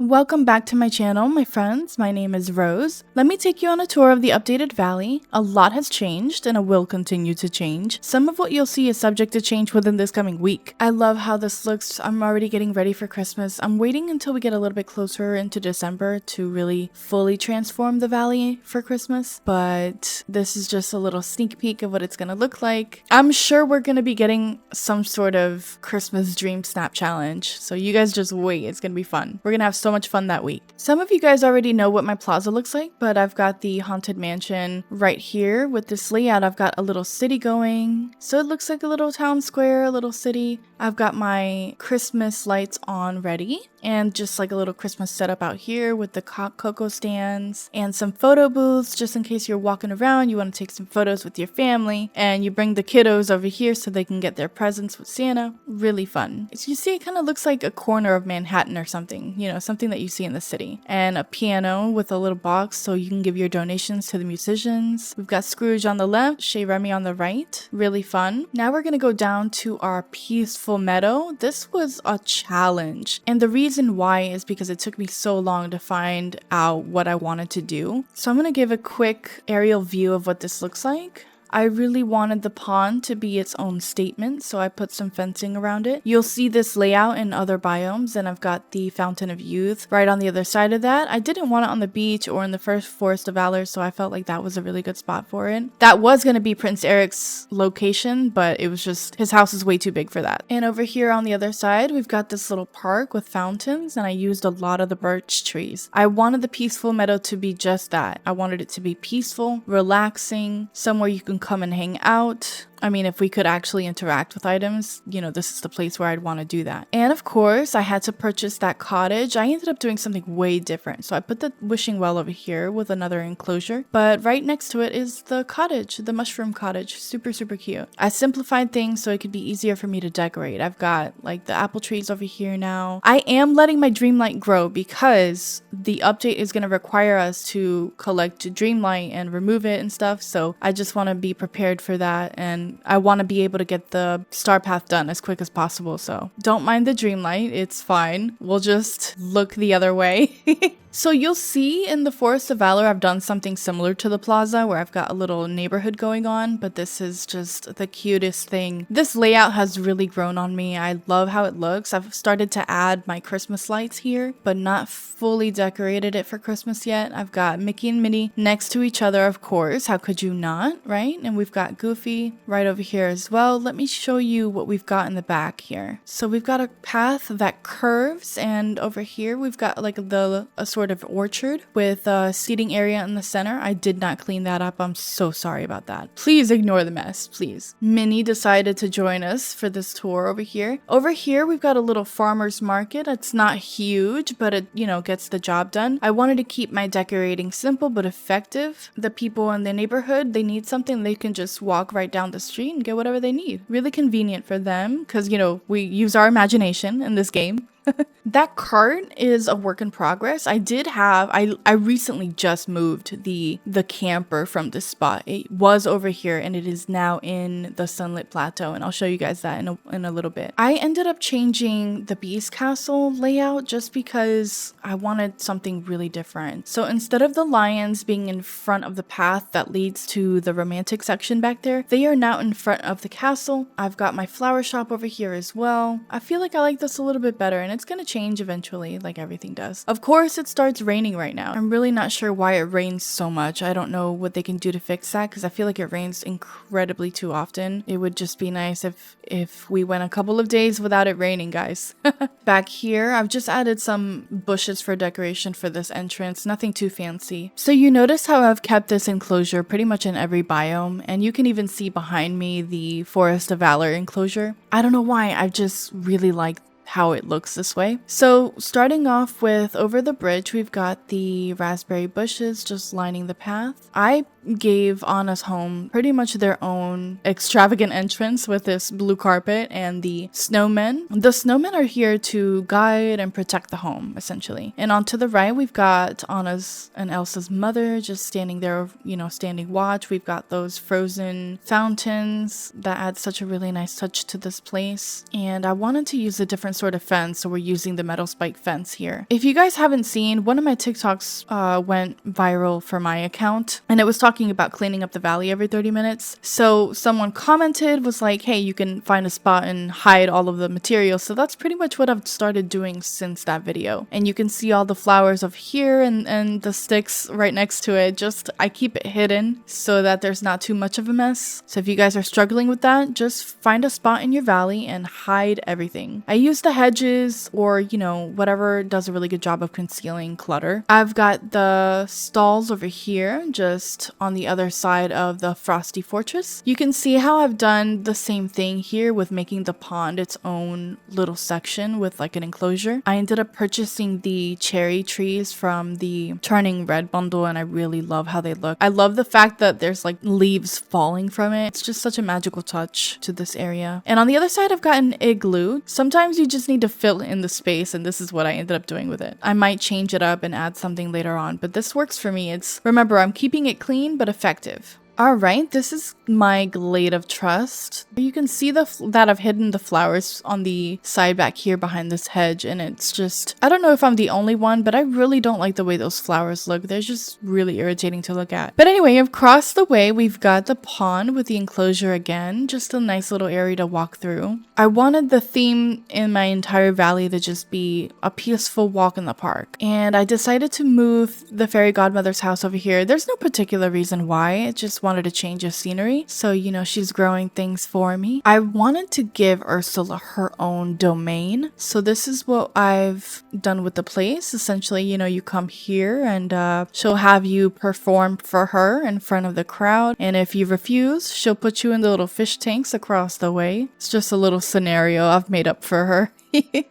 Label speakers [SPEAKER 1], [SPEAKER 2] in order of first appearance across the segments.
[SPEAKER 1] Welcome back to my channel, my friends. My name is Rose. Let me take you on a tour of the updated valley. A lot has changed and it will continue to change. Some of what you'll see is subject to change within this coming week. I love how this looks. I'm already getting ready for Christmas. I'm waiting until we get a little bit closer into December to really fully transform the valley for Christmas, but this is just a little sneak peek of what it's gonna look like. I'm sure we're gonna be getting some sort of Christmas dream snap challenge, so you guys just wait. It's gonna be fun. We're gonna have so much fun that week. Some of you guys already know what my plaza looks like, but I've got the haunted mansion right here. With this layout, I've got a little city going, so it looks like a little town square, a little city. I've got my Christmas lights on ready, and just like a little Christmas setup out here with the cocoa stands and some photo booths just in case you're walking around, you want to take some photos with your family, and you bring the kiddos over here so they can get their presents with Santa. Really fun. As you see, it kind of looks like a corner of Manhattan or something, you know, something that you see in the city. And a piano with a little box so you can give your donations to the musicians. We've got Scrooge on the left, Chez Remy on the right. Really fun. Now we're gonna go down to our peaceful meadow. This was a challenge, and the reason why is because it took me so long to find out what I wanted to do. So I'm gonna give a quick aerial view of what this looks like. I really wanted the pond to be its own statement, so I put some fencing around it. You'll see this layout in other biomes, and I've got the Fountain of Youth right on the other side of that. I didn't want it on the beach or in the first Forest of Valor, so I felt like that was a really good spot for it. That was going to be Prince Eric's location, but it was just, his house is way too big for that. And over here on the other side, we've got this little park with fountains, and I used a lot of the birch trees. I wanted the peaceful meadow to be just that. I wanted it to be peaceful, relaxing, somewhere you can come and hang out. I mean, if we could actually interact with items, you know, this is the place where I'd want to do that. And of course, I had to purchase that cottage. I ended up doing something way different. So I put the wishing well over here with another enclosure, but right next to it is the cottage, the mushroom cottage. Super, super cute. I simplified things so it could be easier for me to decorate. I've got like the apple trees over here now. I am letting my Dreamlight grow because the update is going to require us to collect Dreamlight and remove it and stuff. So I just want to be prepared for that, and I want to be able to get the star path done as quick as possible. So don't mind the Dreamlight, it's fine. We'll just look the other way. So you'll see in the Forest of Valor, I've done something similar to the plaza where I've got a little neighborhood going on, but this is just the cutest thing. This layout has really grown on me. I love how it looks. I've started to add my Christmas lights here, but not fully decorated it for Christmas yet. I've got Mickey and Minnie next to each other, of course. How could you not, right? And we've got Goofy right over here as well. Let me show you what we've got in the back here. So we've got a path that curves, and over here we've got like a sort of orchard with a seating area in the center. I did not clean that up. I'm so sorry about that. Please ignore the mess, please. Minnie decided to join us for this tour over here. Over here, we've got a little farmer's market. It's not huge, but it, you know, gets the job done. I wanted to keep my decorating simple but effective. The people in the neighborhood, they need something, they can just walk right down the street and get whatever they need. Really convenient for them because, you know, we use our imagination in this game. That cart is a work in progress. I recently just moved the camper from this spot. It was over here and it is now in the Sunlit Plateau, and I'll show you guys that in a little bit. I ended up changing the Beast Castle layout just because I wanted something really different. So instead of the lions being in front of the path that leads to the romantic section back there, they are now in front of the castle. I've got my flower shop over here as well. I feel like I like this a little bit better, and it's gonna change eventually, like everything does. Of course, it starts raining right now. I'm really not sure why it rains so much. I don't know what they can do to fix that because I feel like it rains incredibly too often. It would just be nice if we went a couple of days without it raining, guys. Back here, I've just added some bushes for decoration for this entrance. Nothing too fancy. So you notice how I've kept this enclosure pretty much in every biome, and you can even see behind me the Forest of Valor enclosure. I don't know why, I just really like how it looks this way. So starting off with over the bridge, we've got the raspberry bushes just lining the path. I gave Anna's home pretty much their own extravagant entrance with this blue carpet and the snowmen. The snowmen are here to guide and protect the home, essentially. And on to the right, we've got Anna's and Elsa's mother just standing there, you know, standing watch. We've got those frozen fountains that add such a really nice touch to this place. And I wanted to use a different sort of fence, so we're using the metal spike fence here. If you guys haven't seen, one of my TikToks went viral for my account, and it was talking about cleaning up the valley every 30 minutes. So someone commented, was like, hey, you can find a spot and hide all of the material. So that's pretty much what I've started doing since that video. And you can see all the flowers of here and the sticks right next to it. Just, I keep it hidden so that there's not too much of a mess. So if you guys are struggling with that, just find a spot in your valley and hide everything. I use the hedges or, you know, whatever does a really good job of concealing clutter. I've got the stalls over here, just on the other side of the Frosty Fortress. You can see how I've done the same thing here with making the pond its own little section with like an enclosure. I ended up purchasing the cherry trees from the Turning Red bundle, and I really love how they look. I love the fact that there's like leaves falling from it. It's just such a magical touch to this area. And on the other side, I've got an igloo. Sometimes you just need to fill in the space, and this is what I ended up doing with it. I might change it up and add something later on, but this works for me. Remember, I'm keeping it clean but effective. Alright, this is my Glade of Trust. You can see that I've hidden the flowers on the side back here behind this hedge, and it's just, I don't know if I'm the only one, but I really don't like the way those flowers look. They're just really irritating to look at. But anyway, across the way, we've got the pond with the enclosure again, just a nice little area to walk through. I wanted the theme in my entire valley to just be a peaceful walk in the park, and I decided to move the fairy godmother's house over here. There's no particular reason why, it just wanted to change of scenery. So, you know, she's growing things for me. I wanted to give Ursula her own domain. So this is what I've done with the place. Essentially, you know, you come here and she'll have you perform for her in front of the crowd. And if you refuse, she'll put you in the little fish tanks across the way. It's just a little scenario I've made up for her.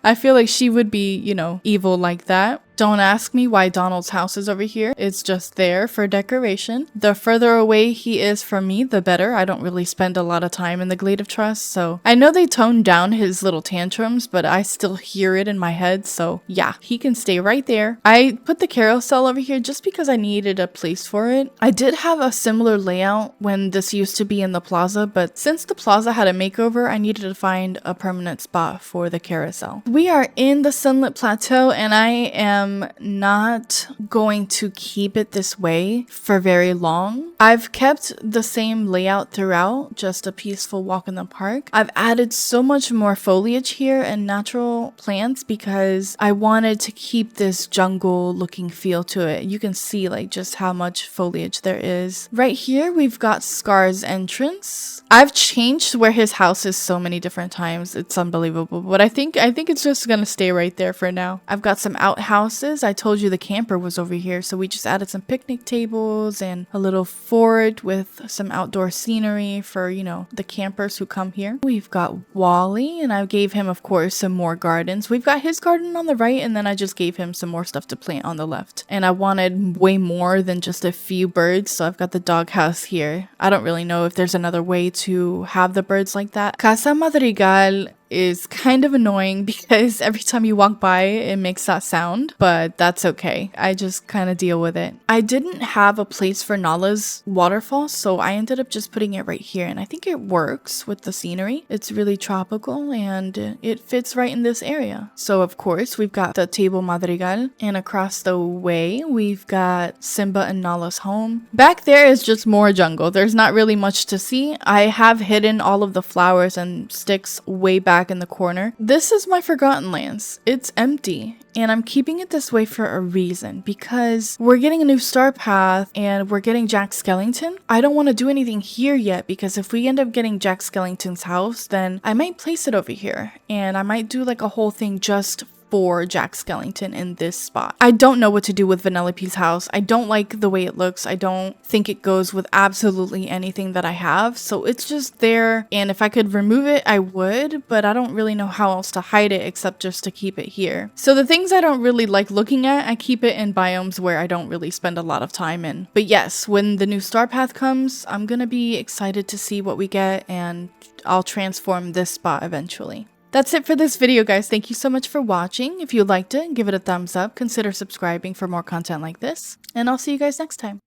[SPEAKER 1] I feel like she would be, you know, evil like that. Don't ask me why Donald's house is over here. It's just there for decoration. The further away he is from me, the better. I don't really spend a lot of time in the Glade of Trust, so I know they toned down his little tantrums, but I still hear it in my head, so yeah, he can stay right there. I put the carousel over here just because I needed a place for it. I did have a similar layout when this used to be in the plaza, but since the plaza had a makeover, I needed to find a permanent spot for the carousel. We are in the Sunlit Plateau, and I am not going to keep it this way for very long. I've kept the same layout throughout, just a peaceful walk in the park. I've added so much more foliage here and natural plants because I wanted to keep this jungle looking feel to it. You can see like just how much foliage there is. Right here we've got Scar's entrance. I've changed where his house is so many different times. It's unbelievable, but I think it's just gonna stay right there for now. I've got some outhouses. I told you the camper was over here, so we just added some picnic tables and a little fort with some outdoor scenery for, you know, the campers who come here. We've got Wally, and I gave him, of course, some more gardens. We've got his garden on the right, and then I just gave him some more stuff to plant on the left. And I wanted way more than just a few birds, so I've got the doghouse here. I don't really know if there's another way to have the birds like that. Casa Madrigal is kind of annoying because every time you walk by it makes that sound, but that's okay. I just kind of deal with it. I didn't have a place for Nala's waterfall, so I ended up just putting it right here, and I think it works with the scenery. It's really tropical and it fits right in this area. So of course we've got the table Madrigal, and across the way we've got Simba and Nala's home. Back there is just more jungle. There's not really much to see. I have hidden all of the flowers and sticks way back in the corner. This is my Forgotten Lands. It's empty, and I'm keeping it this way for a reason, because we're getting a new star path and we're getting Jack Skellington. I don't want to do anything here yet, because if we end up getting Jack Skellington's house, then I might place it over here, and I might do like a whole thing just for Jack Skellington in this spot. I don't know what to do with Vanellope's house. I don't like the way it looks. I don't think it goes with absolutely anything that I have. So it's just there. And if I could remove it, I would, but I don't really know how else to hide it except just to keep it here. So the things I don't really like looking at, I keep it in biomes where I don't really spend a lot of time in. But yes, when the new star path comes, I'm gonna be excited to see what we get, and I'll transform this spot eventually. That's it for this video, guys. Thank you so much for watching. If you liked it, give it a thumbs up. Consider subscribing for more content like this, and I'll see you guys next time.